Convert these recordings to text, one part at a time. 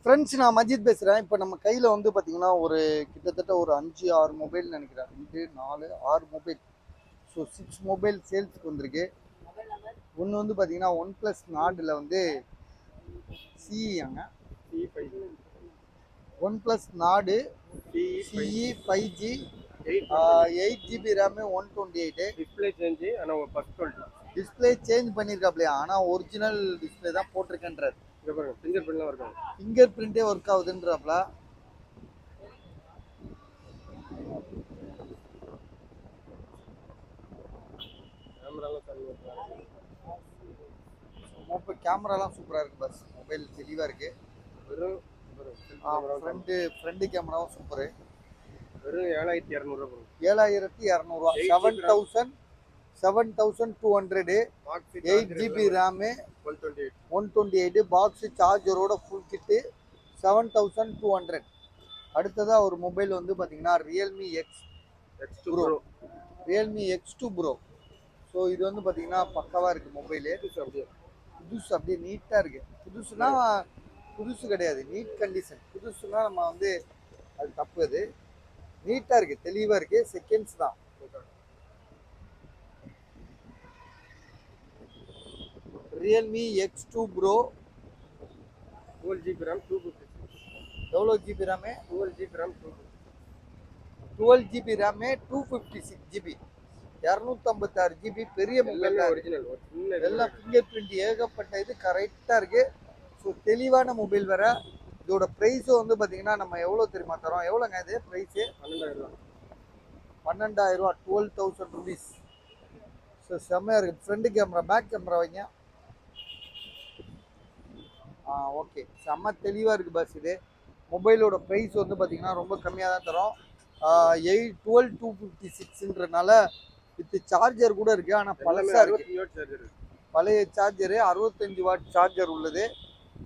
Friends, நான் மஜித் பேசுகிறேன். இப்போ நம்ம கையில் வந்து பார்த்தீங்கன்னா ஒரு கிட்டத்தட்ட ஒரு 5-6 மொபைல் நினைக்கிறேன். 2 4 6 மொபைல். ஸோ 6 மொபைல் சேல்ஸுக்கு வந்திருக்கு. ஒன்று வந்து பார்த்தீங்கன்னா ஒன் ப்ளஸ் நாடில் வந்து சிஇங்க OnePlus Nord CE 5G 8GB RAM 128. Display change. ஆனால் ஃபர்ஸ்ட் குவாலிட்டி டிஸ்பிளே சேஞ்ச் பண்ணியிருக்காப்லையா, ஆனால் ஒரிஜினல் டிஸ்பிளே தான் போட்டிருக்கேன்றார். இங்கே பாருங்க, ஃபிங்கர் பிரிண்ட்லாம் இருக்கும். ஃபிங்கர் பிரிண்டே ஒர்க் ஆகுதுன்றாப்ல. கேமராலாம் சூப்பராக இருக்குது. பஸ் மொபைல் தெளிவாக இருக்குது. வெறும் ஃப்ரண்ட் கேமராவும் சூப்பரு. வெறும் 7200 7200 7200 8GB ரேமு 128 பாக்ஸு சார்ஜரோட ஃபுல் கிட்டு 7200. அடுத்ததாக ஒரு மொபைல் வந்து பார்த்தீங்கன்னா ரியல்மி X2 ப்ரோ. ஸோ இது வந்து பார்த்தீங்கன்னா பக்காவாக இருக்குது மொபைலு. புதுசு அப்படியே நீட்டாக இருக்குது. புதுசுனா புதுசு கிடையாது, நீட் கண்டிஷன். புதுசுனா நம்ம வந்து அது தப்பு. அது நீட்டாக இருக்குது, தெளிவாக இருக்குது. செகண்ட்ஸ் தான். Realme X2 bro 12GB RAM 256. எவ்வளோ GB RAM? 12GB RAM 12GB RAM 256GB 256GB. பெரிய மொபைல் ஒரிஜினல். எல்லாம் ஃபிங்கர் பிரிண்ட் ஏகப்பட்ட இது கரெக்டாக இருக்குது. ஸோ தெளிவான மொபைல் வேறு. இதோட ப்ரைஸும் வந்து பார்த்தீங்கன்னா நம்ம எவ்வளோ தெரியுமா தரோம்? எவ்வளோங்க இது ப்ரைஸு? 12,000 12,000 ருபீஸ். ஸோ செம்மையாக இருக்குது. ஃப்ரண்ட் கேமரா, பேக் கேமரா வைங்க. ஓகே, செம்ம தெளிவாக இருக்குது பஸ். இது மொபைலோட ப்ரைஸ் வந்து பார்த்தீங்கன்னா ரொம்ப கம்மியாக தான் தரோம். 12256ன்றனால வித் சார்ஜர் கூட இருக்குது. ஆனால் பழசாக இருக்குது. பழைய சார்ஜரு 65 வாட் சார்ஜர் உள்ளது.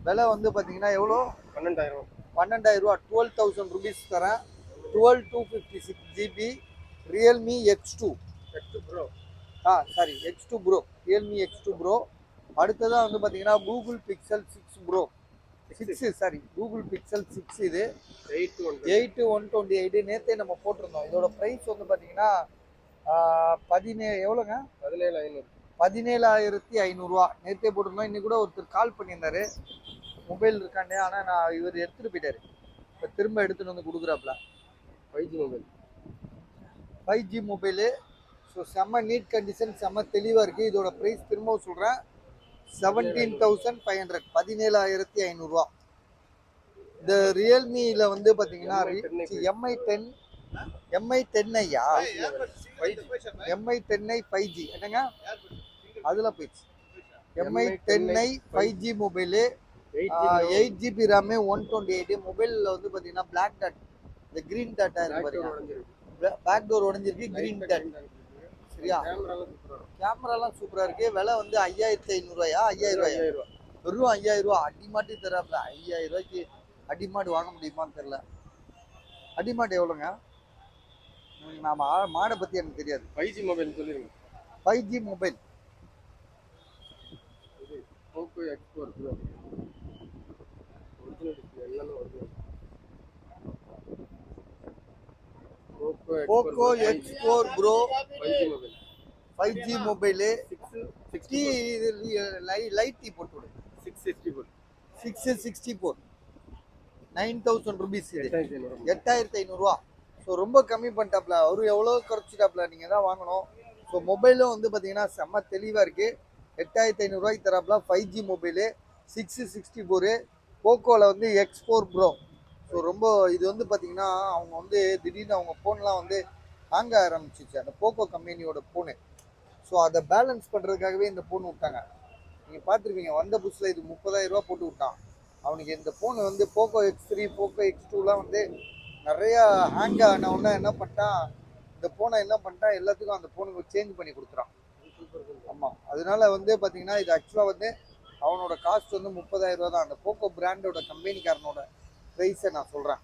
விலை வந்து பார்த்தீங்கன்னா எவ்வளோ? 12,000. 12,000 ருபீஸ் தரேன். 12256GB Realme X2 bro. X2 bro, Realme X2 bro. அடுத்ததாக வந்து பார்த்தீங்கன்னா Google pixel 6 bro. Google pixel 6 இது 8/128. நேற்றே நம்ம போட்டிருந்தோம். இதோட ப்ரைஸ் வந்து பார்த்தீங்கன்னா எவ்வளோங்க? 17,500 நேற்றே போட்டிருந்தோம். இன்னைக்கு கூட ஒருத்தர் கால் பண்ணியிருந்தாரு, மொபைல் இருக்காண்டே. ஆனால் நான் இவர் எடுத்துகிட்டு போயிட்டாரு. இப்போ திரும்ப எடுத்துகிட்டு வந்து கொடுக்குறாப்புல. 5G mobile. ஸோ செம்ம நீட் கண்டிஷன், செம்ம தெளிவாக இருக்குது. இதோட ப்ரைஸ் திரும்பவும் சொல்கிறேன், 17,500 17,500. இந்த ரியல்மியில் வந்து பார்த்தீங்கன்னா MI10i MI10i 5G என்னங்க அதில் போயிடுச்சு. MI10i 5G mobile 8GB RAM 128. மொபைலில் வந்து பார்த்தீங்கன்னா பிளாக் டாட், இந்த க்ரீன் டாட்டாக இருக்கு பாருங்க. பேக் டோர் உடஞ்சிருக்கு, க்ரீன் டாட். சரியா? கேமராலாம் சூப்பராக இருக்குது. விலை வந்து 5,500. 5,000 வெறும் 5,000. அடிமாட்டி தராப்புல. 5,000 ரூபாய்க்கு அடிமாடு வாங்க முடியுமான்னு தெரில. அடிமாடு எவ்வளோங்க? நான் மாடை பற்றி எனக்கு தெரியாது. 5G மொபைல் சொல்லிடுங்க. 5G mobile Poco X4 pro. Original display எல்லாமே original. Poco X4 pro 5G mobile 60 light tea போட்டு விடு. 664 9,000 ருபீஸ். இது 8,500. ஸோ ரொம்ப கம்மி பண்ணிட்டாப்ல. அவரும் எவ்வளோ குறைச்சிட்டாப்ல. நீங்கள் தான் வாங்கணும். ஸோ மொபைலும் வந்து பார்த்தீங்கன்னா செம்ம தெளிவாக இருக்குது. 8,500 தராப்ல. 5G மொபைலு 664 போக்கோவில் வந்து X4 ப்ரோ. ஸோ ரொம்ப இது வந்து பார்த்தீங்கன்னா அவங்க வந்து திடீர்னு அவங்க ஃபோன்லாம் வந்து ஹேங் ஆரம்பிச்சிச்சு, அந்த போக்கோ கம்பெனியோட ஃபோனு. ஸோ அதை பேலன்ஸ் பண்ணுறதுக்காகவே இந்த ஃபோன் விட்டாங்க. நீங்கள் பார்த்துருப்பீங்க, வந்த புதுசில் இது 30,000 போட்டு விட்டான். அவனுக்கு இந்த ஃபோன் வந்து போக்கோ X3 போக்கோ X2லாம் வந்து நிறையா ஹேங் ஆனவுடனே என்ன பண்ணிட்டான், இந்த ஃபோனை என்ன பண்ணிட்டான், எல்லாத்துக்கும் அந்த ஃபோனுக்கு சேஞ்ச் பண்ணி கொடுத்துறான். ஆமாம், அதனால வந்து பார்த்தீங்கன்னா இது ஆக்சுவலாக வந்து அவனோட காஸ்ட் வந்து 30,000 தான். அந்த போக்கோ பிராண்டோட கம்பெனிக்காரனோட ப்ரைஸை நான் சொல்கிறேன்.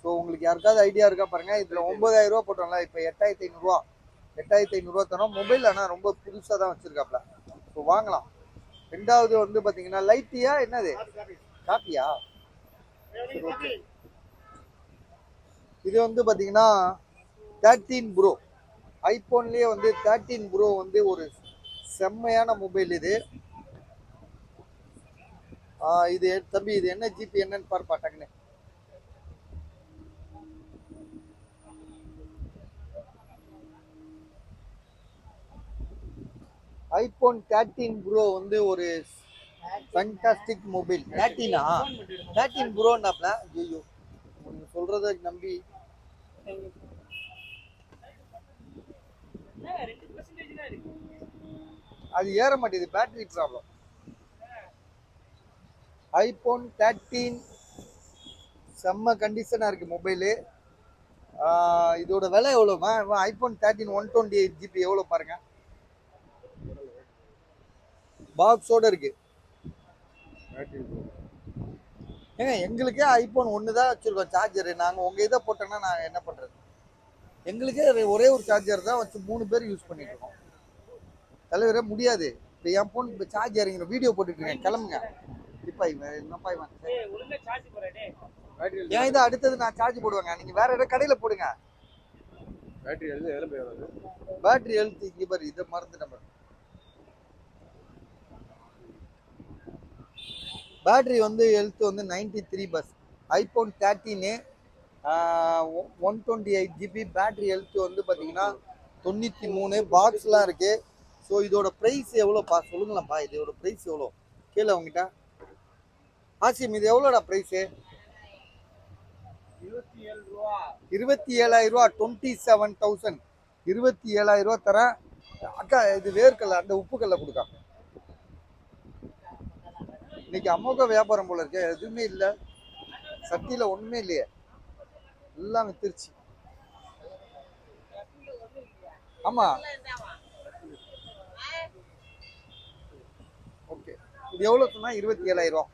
ஸோ உங்களுக்கு யாருக்காவது ஐடியா இருக்கா பாருங்கள். இதில் 9,000 போட்டோம்ல, இப்போ 8,500 தரோம். மொபைல் ஆனால் ரொம்ப புதுசாக தான் வச்சுருக்காப்ல. ஸோ வாங்கலாம். ரெண்டாவது வந்து பார்த்தீங்கன்னா லைட்டியா என்னது காப்பியா இது வந்து பாத்தீங்கன்னா 13 ப்ரோ. ஐபோன்லயே வந்து 13 ப்ரோ வந்து ஒரு செம்மையான மொபைல் இது. இது தம்பி இது என்ன ஜிபி என்னன்னு பாருப்பா டக்குன்னு. ஐபோன் 13 ப்ரோ வந்து ஒரு ஃபேண்டாஸ்டிக் மொபைல். 13 ப்ரோன்னாப்ல. ஐயோ நீங்க சொல்றத நம்பி அது ஏற மாட்டேது, பேட்டரி ப்ராப்ளம். ஐபோன் 13 செம்ம கண்டிஷனா இருக்கு மொபைலு. இதோட விலை எவ்வளோமா? ஐபோன் 13 128 ஜிபி எவ்வளோ பாருங்க. பாக்ஸோட இருக்கு. ஏங்க எங்களுக்கே ஐபோன் ஒன்று தான் வச்சிருக்கோம் சார்ஜரு. நாங்கள் உங்கள் இதை போட்டோன்னா நாங்கள் என்ன பண்ணுறது? எங்களுக்கே ஒரே ஒரு சார்ஜர் தான் வச்சு 3 பேர் யூஸ் பண்ணிட்டு இருக்கோம். தலைவரே முடியாது. இப்போ என் ஃபோன் இப்போ சார்ஜ் இறங்கிடும், வீடியோ போட்டுட்டு இருக்கேன், கிளம்புங்க. இப்போ இவன் என்னப்பா இவன் ஏன் இதை அடுத்தது நான் சார்ஜ் போடுவேங்க, நீங்கள் வேற ஏதாவது கடையில் போடுங்க. பேட்டரி எழுது எதில் போய் வருது? பேட்டரி எழுத்து இங்கே பாரு, இதை மறந்து நம்ம பேட்டரி வந்து எழுத்து வந்து 93 பஸ். ஐபோன் 13 128 ஜிபி பேட்டரி எழுத்து வந்து பார்த்தீங்கன்னா 93. பாக்ஸ்லாம் இருக்கு. ஸோ இதோட ப்ரைஸ் எவ்வளோப்பா சொல்லுங்களேன்ப்பா, இதோட ப்ரைஸ் எவ்வளோ கீழே அவங்ககிட்ட? ஆசிம் இது எவ்வளோடா ப்ரைஸு? 27,000 ரூபா. 27,000. 27,000 ரூபா தரேன். அக்கா இது வேர்க்கல்ல, அந்த உப்புக்கல்ல கொடுக்கா. இன்னைக்கு அமோக வியாபாரம் போல இருக்கு, எதுவுமே இல்லை சட்டியில், ஒன்றுமே இல்லையே, எல்லாம் வித்துருச்சு. ஆமா ஓகே. இது எவ்வளோ சொன்னா? 27,000 ரூபா.